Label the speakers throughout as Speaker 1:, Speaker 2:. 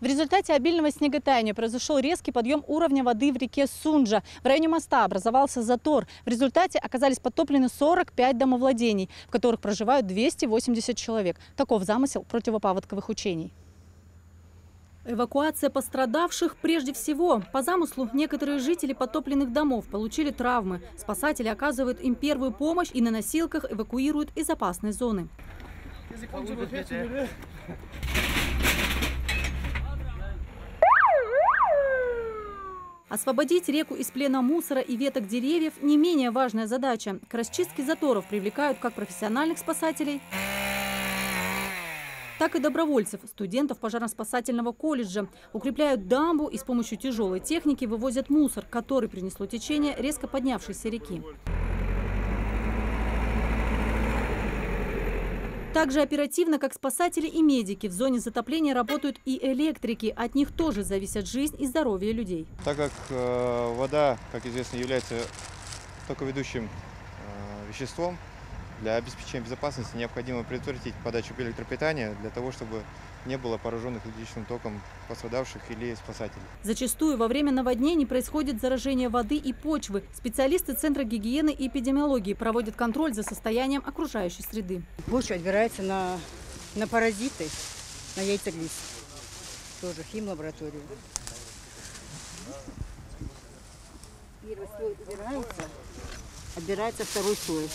Speaker 1: В результате обильного снеготаяния произошел резкий подъем уровня воды в реке Сунжа. В районе моста образовался затор. В результате оказались подтоплены 45 домовладений, в которых проживают 280 человек. Таков замысел противопаводковых учений. Эвакуация пострадавших прежде всего. По замыслу, некоторые жители подтопленных домов получили травмы. Спасатели оказывают им первую помощь и на носилках эвакуируют из опасной зоны. Освободить реку из плена мусора и веток деревьев – не менее важная задача. К расчистке заторов привлекают как профессиональных спасателей, так и добровольцев, студентов пожарно-спасательного колледжа. Укрепляют дамбу и с помощью тяжелой техники вывозят мусор, который принесло течение резко поднявшейся реки. Так же оперативно, как спасатели и медики, в зоне затопления работают и электрики. От них тоже зависят жизнь и здоровье людей.
Speaker 2: Так как вода, как известно, является токоведущим веществом, для обеспечения безопасности необходимо предотвратить подачу электропитания для того, чтобы не было пораженных электрическим током пострадавших или спасателей.
Speaker 1: Зачастую во время наводнений происходит заражение воды и почвы. Специалисты Центра гигиены и эпидемиологии проводят контроль за состоянием окружающей среды.
Speaker 3: Почва отбирается на паразиты, на яйцеглист. Тоже химлабораторию. Первый слой убирается, отбирается второй слой.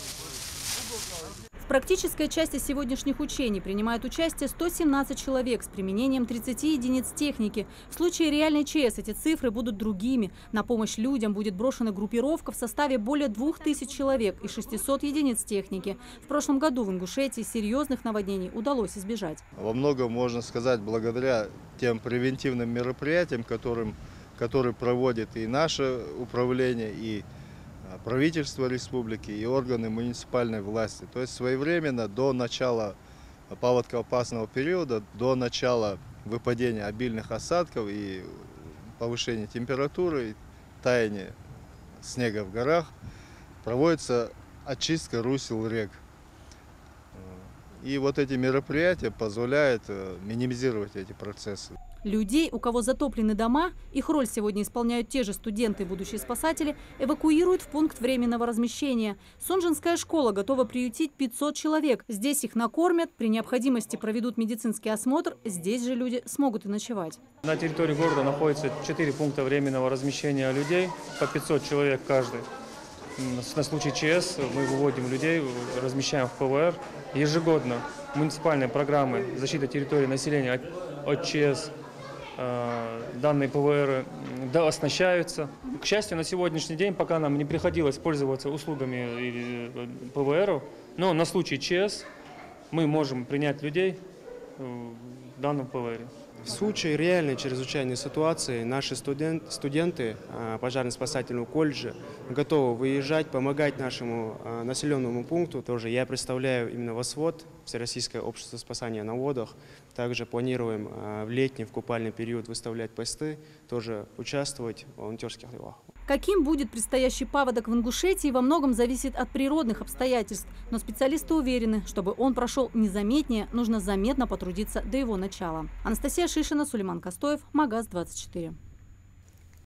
Speaker 1: В практической части сегодняшних учений принимают участие 117 человек с применением 30 единиц техники. В случае реальной ЧС эти цифры будут другими. На помощь людям будет брошена группировка в составе более 2000 человек и 600 единиц техники. В прошлом году в Ингушетии серьезных наводнений удалось избежать.
Speaker 2: Во многом, можно сказать, благодаря тем превентивным мероприятиям, которые проводит и наше управление, и правительство республики, и органы муниципальной власти. То есть своевременно до начала паводково-опасного периода, до начала выпадения обильных осадков и повышения температуры, таяния снега в горах, проводится очистка русел рек. И вот эти мероприятия позволяют минимизировать эти процессы.
Speaker 1: Людей, у кого затоплены дома, их роль сегодня исполняют те же студенты и будущие спасатели, эвакуируют в пункт временного размещения. Сунжинская школа готова приютить 500 человек. Здесь их накормят, при необходимости проведут медицинский осмотр. Здесь же люди смогут и ночевать.
Speaker 4: На территории города находится 4 пункта временного размещения людей, по 500 человек каждый. На случай ЧС мы выводим людей, размещаем в ПВР. Ежегодно муниципальные программы защиты территории населения от ЧС, данные ПВР дооснащаются. К счастью, на сегодняшний день пока нам не приходилось пользоваться услугами ПВР, но на случай ЧС мы можем принять людей в данном ПВР.
Speaker 5: В случае реальной чрезвычайной ситуации наши студенты пожарно-спасательного колледжа готовы выезжать, помогать нашему населенному пункту. Тоже я представляю именно ВОСВОД, Всероссийское общество спасания на водах. Также планируем в летний, в купальный период выставлять посты, тоже участвовать в волонтерских делах.
Speaker 1: Каким будет предстоящий паводок в Ингушетии, во многом зависит от природных обстоятельств. Но специалисты уверены, чтобы он прошел незаметнее, нужно заметно потрудиться до его начала. Анастасия Шишина, Сулейман Костоев, Магаз 24.